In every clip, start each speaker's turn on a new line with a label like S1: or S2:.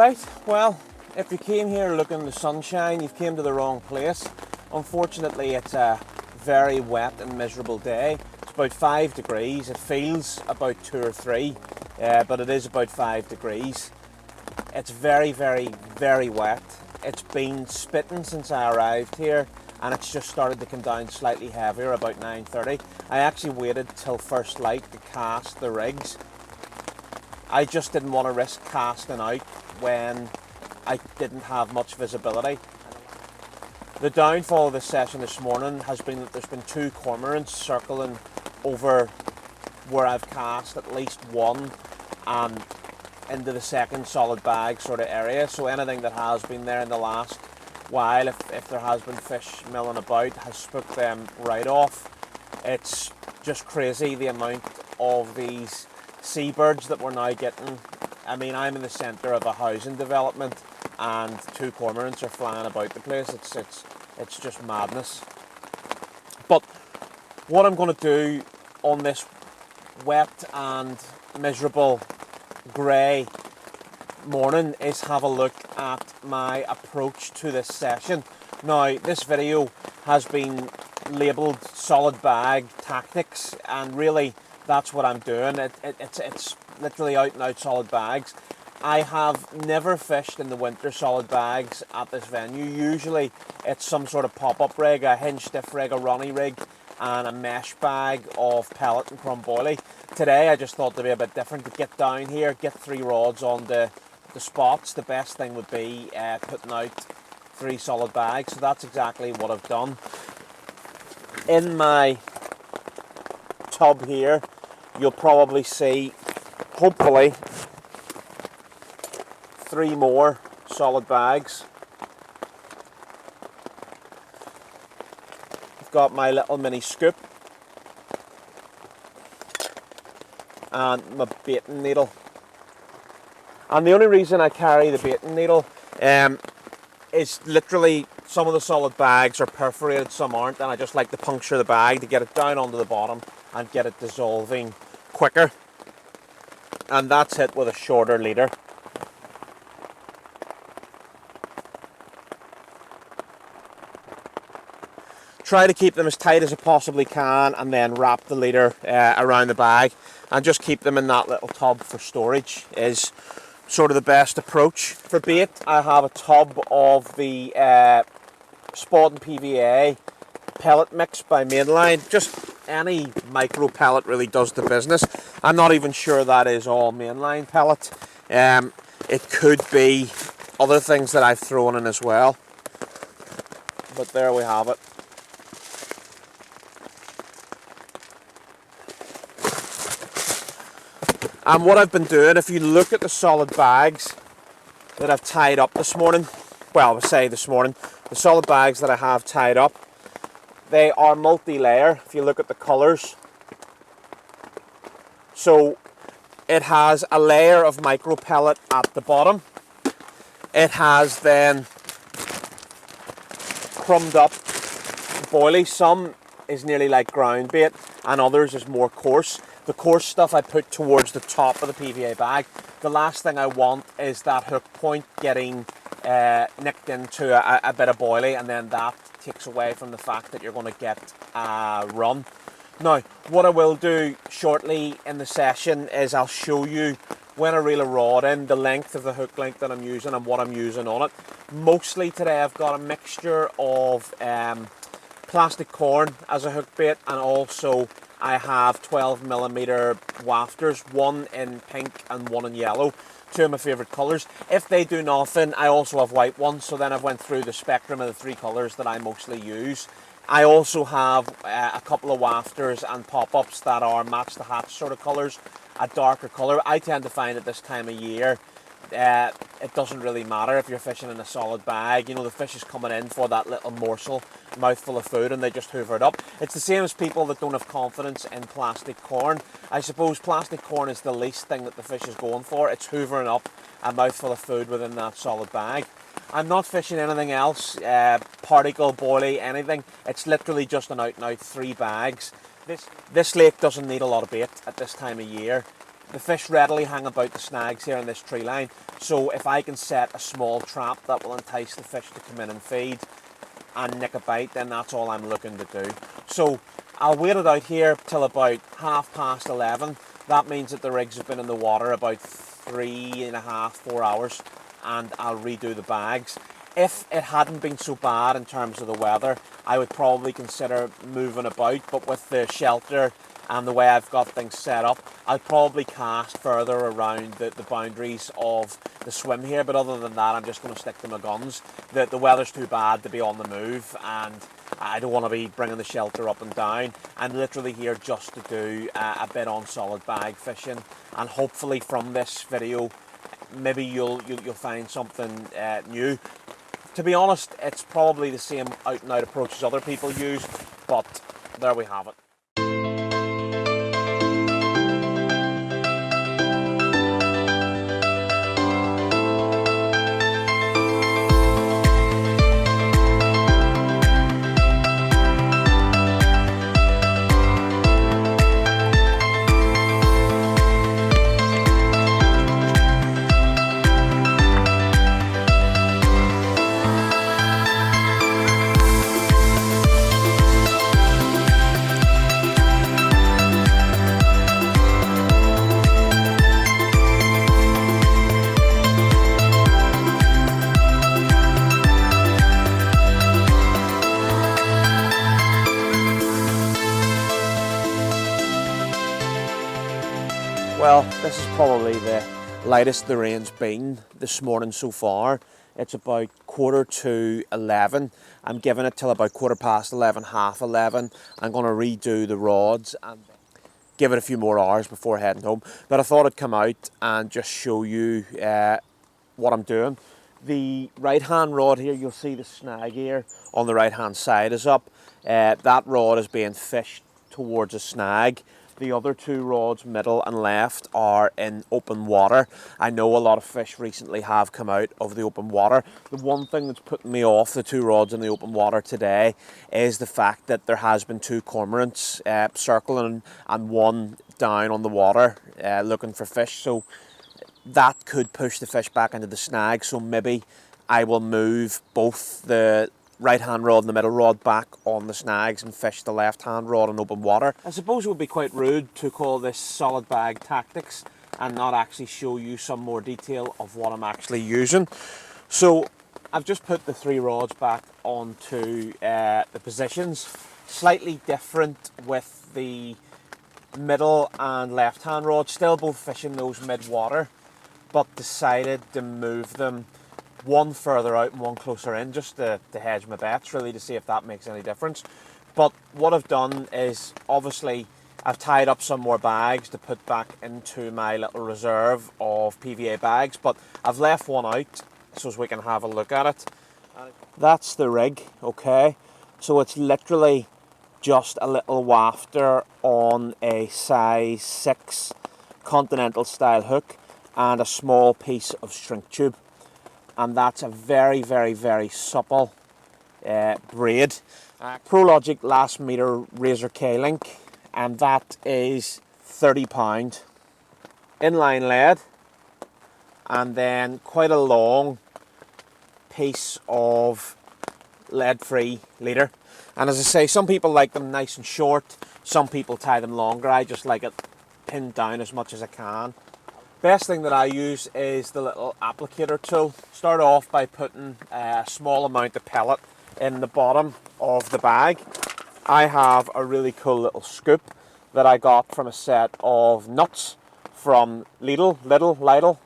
S1: Right, well, if you came here looking the sunshine, you've came to the wrong place. Unfortunately, it's a very wet and miserable day. It's about 5 degrees. It feels about 2 or 3, but it is about 5 degrees. It's very, very, very wet. It's been spitting since I arrived here, and it's just started to come down slightly heavier about 9:30. I actually waited till first light to cast the rigs. I just didn't want to risk casting out when I didn't have much visibility. The downfall of this session this morning has been that there's been 2 cormorants circling over where I've cast at least one and into the second solid bag sort of area. So anything that has been there in the last while, if there has been fish milling about, has spooked them right off. It's just crazy the amount of these seabirds that we're now getting. I mean, I'm in the centre of a housing development and 2 cormorants are flying about the place. It's just madness. But what I'm going to do on this wet and miserable grey morning is have a look at my approach to this session. Now, this video has been labelled solid bag tactics, and really that's what I'm doing. It's literally out and out solid bags. I have never fished in the winter solid bags at this venue. Usually it's some sort of pop-up rig, a hinge stiff rig, a Ronnie rig, and a mesh bag of pellet and crumboilie. Today I just thought to be a bit different, to get down here, get 3 rods on the spots. The best thing would be putting out 3 solid bags, so that's exactly what I've done. In my tub here, you'll probably see, hopefully, 3 more solid bags. I've got my little mini scoop and my baiting needle. And the only reason I carry the baiting needle is literally some of the solid bags are perforated, some aren't, and I just like to puncture the bag to get it down onto the bottom and get it dissolving quicker. And that's it with a shorter leader. Try to keep them as tight as I possibly can, and then wrap the leader around the bag and just keep them in that little tub for storage is sort of the best approach. For bait, I have a tub of the Spot and PVA pellet mix by Mainline. Just any micro pellet really does the business. I'm not even sure that is all Mainline pellet. It could be other things that I've thrown in as well. But there we have it. And what I've been doing, if you look at the solid bags that I've tied up this morning, well, I say this morning, the solid bags that I have tied up, they are multi-layer, if you look at the colours. So it has a layer of micro pellet at the bottom. It has then crumbed up boilie. Some is nearly like ground bait and others is more coarse. The coarse stuff I put towards the top of the PVA bag. The last thing I want is that hook point getting nicked into a bit of boilie, and then that takes away from the fact that you're going to get a run. Now, what I will do shortly in the session is I'll show you when I reel a rod in, the length of the hook length that I'm using and what I'm using on it. Mostly today I've got a mixture of plastic corn as a hook bait, and also I have 12mm wafters, one in pink and one in yellow, 2 of my favourite colours. If they do nothing, I also have white ones, so then I've went through the spectrum of the 3 colours that I mostly use. I also have a couple of wafters and pop-ups that are match the hatch sort of colours, a darker colour. I tend to find at this time of year, it doesn't really matter if you're fishing in a solid bag. You know, the fish is coming in for that little morsel, mouthful of food, and they just hoover it up. It's the same as people that don't have confidence in plastic corn. I suppose plastic corn is the least thing that the fish is going for. It's hoovering up a mouthful of food within that solid bag. I'm not fishing anything else, particle, boilie, anything. It's literally just an out and out 3 bags. This lake doesn't need a lot of bait at this time of year. The fish readily hang about the snags here in this tree line, so if I can set a small trap that will entice the fish to come in and feed and nick a bite, then that's all I'm looking to do. So I'll wait it out here till about 11:30. That means that the rigs have been in the water about 3.5, 4 hours, and I'll redo the bags. If it hadn't been so bad in terms of the weather, I would probably consider moving about, but with the shelter and the way I've got things set up, I'll probably cast further around the boundaries of the swim here, but other than that, I'm just going to stick to my guns. The weather's too bad to be on the move, and I don't want to be bringing the shelter up and down. I'm literally here just to do a bit on solid bag fishing, and hopefully from this video, maybe you'll find something new. To be honest, it's probably the same out and out approach as other people use, but there we have it. Well, this is probably the lightest the rain's been this morning so far. It's about 11:45. I'm giving it till about 11:15, half 11. I'm going to redo the rods and give it a few more hours before heading home. But I thought I'd come out and just show you what I'm doing. The right-hand rod here, you'll see the snag here on the right-hand side is up. That rod is being fished towards a snag. The other two rods, middle and left, are in open water. I know a lot of fish recently have come out of the open water. The one thing that's putting me off the two rods in the open water today is the fact that there has been two cormorants circling and one down on the water looking for fish. So that could push the fish back into the snag. So maybe I will move both the right-hand rod and the middle rod back on the snags and fish the left-hand rod in open water. I suppose it would be quite rude to call this solid bag tactics and not actually show you some more detail of what I'm actually using. So I've just put the three rods back onto the positions. Slightly different with the middle and left-hand rod, still both fishing those mid-water, but decided to move them one further out and one closer in, just to hedge my bets, really, to see if that makes any difference. But what I've done is, obviously, I've tied up some more bags to put back into my little reserve of PVA bags, but I've left one out so as we can have a look at it. That's the rig, okay? So it's literally just a little wafter on a size 6 continental style hook and a small piece of shrink tube. And that's a very, very, very supple braid. ProLogic last meter Razor K-Link, and that is £30. Inline lead, and then quite a long piece of lead-free leader. And as I say, some people like them nice and short, some people tie them longer. I just like it pinned down as much as I can. Best thing that I use is the little applicator tool. Start off by putting a small amount of pellet in the bottom of the bag. I have a really cool little scoop that I got from a set of nuts from Lidl,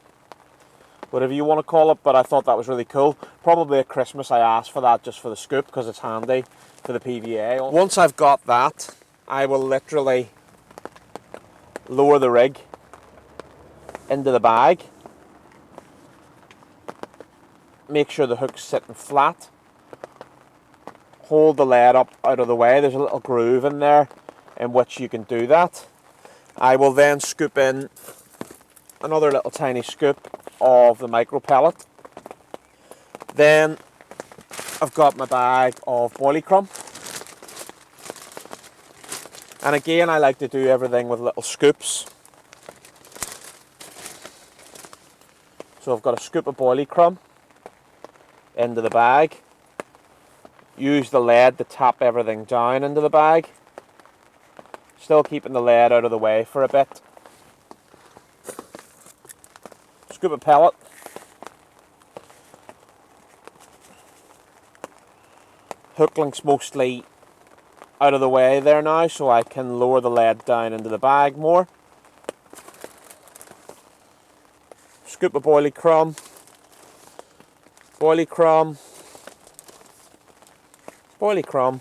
S1: whatever you want to call it, but I thought that was really cool. Probably at Christmas I asked for that just for the scoop because it's handy for the PVA. Once I've got that, I will literally lower the rig into the bag, make sure the hook's sitting flat, hold the lead up out of the way. There's a little groove in there in which you can do that. I will then scoop in another little tiny scoop of the micro pellet. Then I've got my bag of boilie crumb, and again I like to do everything with little scoops. So I've got a scoop of boilie crumb into the bag. Use the lead to tap everything down into the bag. Still keeping the lead out of the way for a bit. Scoop of pellet. Hook links mostly out of the way there now, so I can lower the lead down into the bag more. Scoop of boilie crumb. Boilie crumb. Boilie crumb.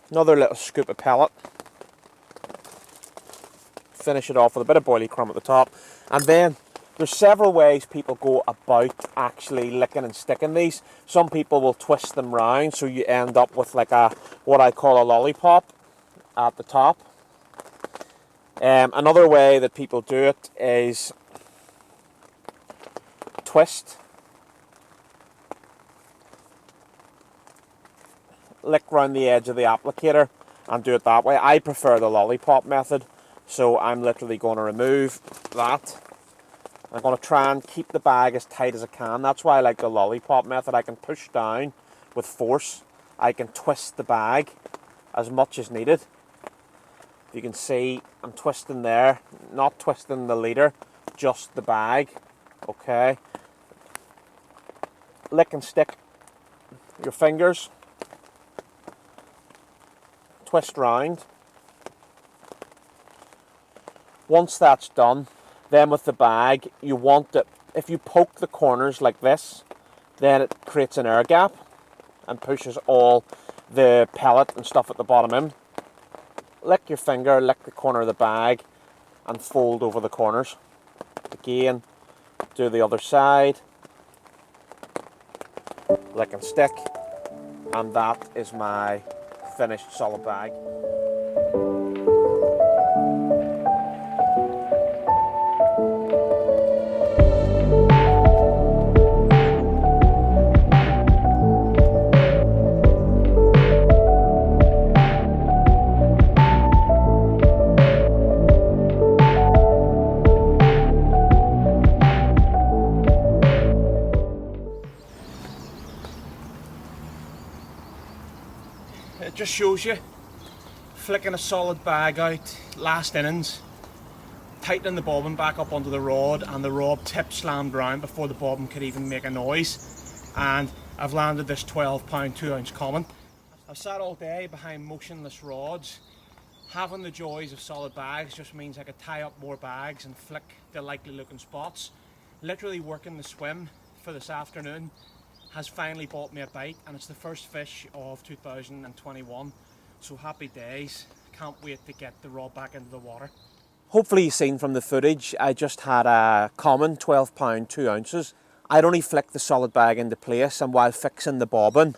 S1: Another little scoop of pellet. Finish it off with a bit of boilie crumb at the top. And then there's several ways people go about actually licking and sticking these. Some people will twist them round so you end up with like a, what I call a lollipop at the top. Another way that people do it is twist, lick round the edge of the applicator and do it that way. I prefer the lollipop method, so I'm literally going to remove that. I'm going to try and keep the bag as tight as I can. That's why I like the lollipop method. I can push down with force. I can twist the bag as much as needed. You can see I'm twisting there, not twisting the leader, just the bag. Okay. Lick and stick your fingers. Twist round. Once that's done, then with the bag, you want it, if you poke the corners like this, then it creates an air gap and pushes all the pellet and stuff at the bottom in. Lick your finger, lick the corner of the bag and fold over the corners. Again, do the other side. Lick and stick. And that is my finished solid bag. It just shows you flicking a solid bag out, last innings, tightening the bobbin back up onto the rod, and the rod tip slammed round before the bobbin could even make a noise, and I've landed this 12-pound 2-ounce common. I've sat all day behind motionless rods. Having the joys of solid bags just means I could tie up more bags and flick the likely looking spots. Literally working the swim for this afternoon has finally bought me a bite, and it's the first fish of 2021, so happy days. Can't wait to get the rod back into the water. Hopefully you've seen from the footage, I just had a common 12-pound 2 ounces. I'd only flicked the solid bag into place, and while fixing the bobbin,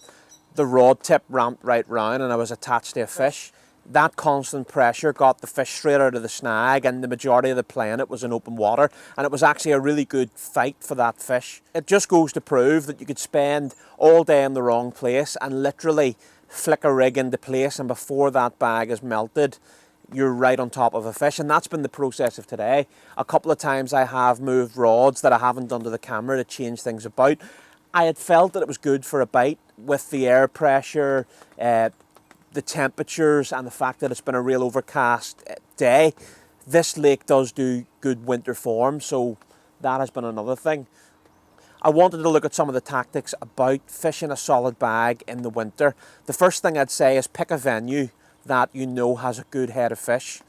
S1: the rod tip ramped right round and I was attached to a fish. That constant pressure got the fish straight out of the snag, and the majority of the playing it was in open water, and it was actually a really good fight for that fish. It just goes to prove that you could spend all day in the wrong place and literally flick a rig into place, and before that bag is melted, you're right on top of a fish. And that's been the process of today. A couple of times I have moved rods that I haven't done to the camera to change things about. I had felt that it was good for a bite with the air pressure, the temperatures, and the fact that it's been a real overcast day. This lake does do good winter form, so that has been another thing. I wanted to look at some of the tactics about fishing a solid bag in the winter. The first thing I'd say is pick a venue that you know has a good head of fish.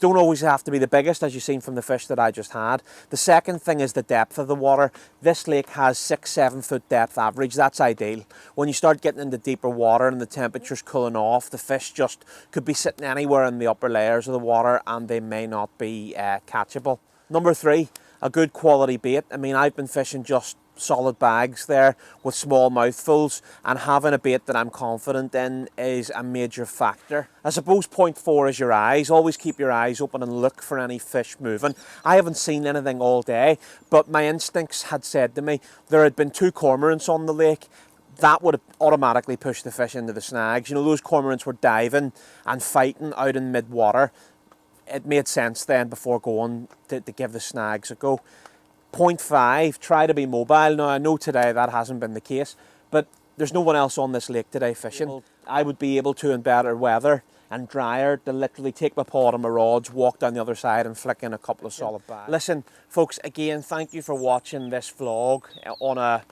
S1: Don't always have to be the biggest, as you've seen from the fish that I just had. The second thing is the depth of the water. This lake has 6-7 foot depth average. That's ideal. When you start getting into deeper water and the temperature's cooling off, the fish just could be sitting anywhere in the upper layers of the water and they may not be catchable. Number 3, a good quality bait. I mean, I've been fishing just solid bags there with small mouthfuls, and having a bait that I'm confident in is a major factor. I suppose point 4 is your eyes. Always keep your eyes open and look for any fish moving. I haven't seen anything all day, but my instincts had said to me there had been 2 cormorants on the lake. That would have automatically pushed the fish into the snags. You know, those cormorants were diving and fighting out in mid-water. it made sense then before going to give the snags a go. Point 5, try to be mobile. Now I know today that hasn't been the case, but there's no one else on this lake today fishing. I would be able to, in better weather and drier, to literally take my pod and my rods, walk down the other side and flick in a couple of solid bags. Listen, folks, again, thank you for watching this vlog on a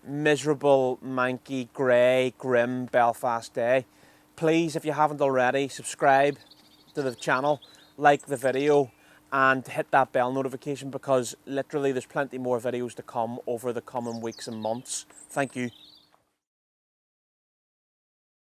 S1: miserable, manky, grey, grim Belfast day. Please, if you haven't already, subscribe to the channel, like the video, and hit that bell notification, because literally there's plenty more videos to come over the coming weeks and months. Thank you.